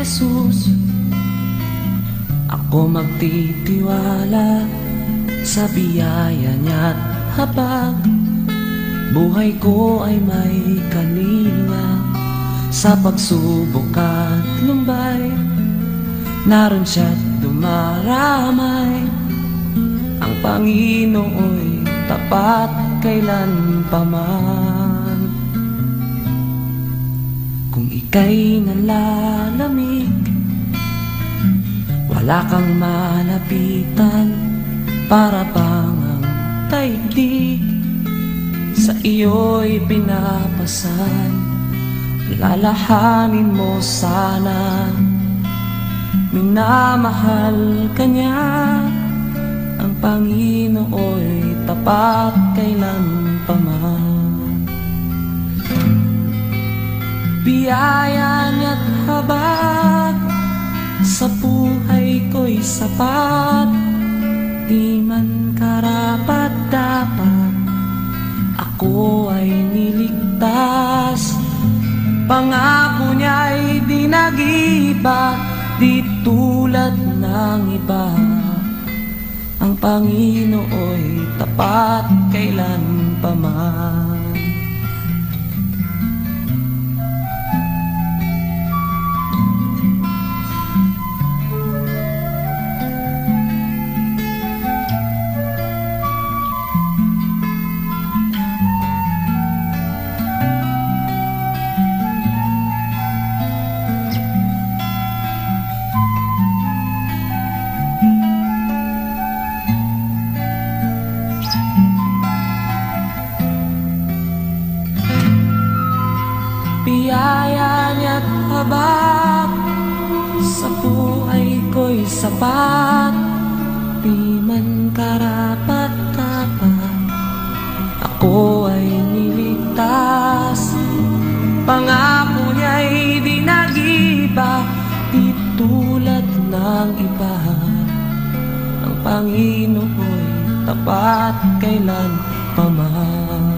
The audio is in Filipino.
Jesus, ako magtitiwala sa biyaya niya't habag buhay ko ay may kalinga. Sa pagsubok at lumbay, naroon siya't dumaramay. Ang Panginoo'y tapat kailan pa man. Kung ika'y nalalamig, wala kang malapitan, para bang ang daigdig sa iyo'y pinapasan. Lalahanin mo sana, minamahal ka niya. Ang Panginoo'y tapat kailan pa man. Biyaya niya't habag sa buhay ko'y sapat. Di man karapat-dapat, ako ay niligtas. Pangako niya'y di nag-iba, di tulad ng iba. Ang Panginoo'y tapat kailan pa man. Biyaya niya't habag sa buhay ko'y sapat. Di man karapat-dapat, ako ay niligtas. Pangako niya'y di nag-iba, di tulad ng iba. Ang Panginoo'y tapat kailan pa man.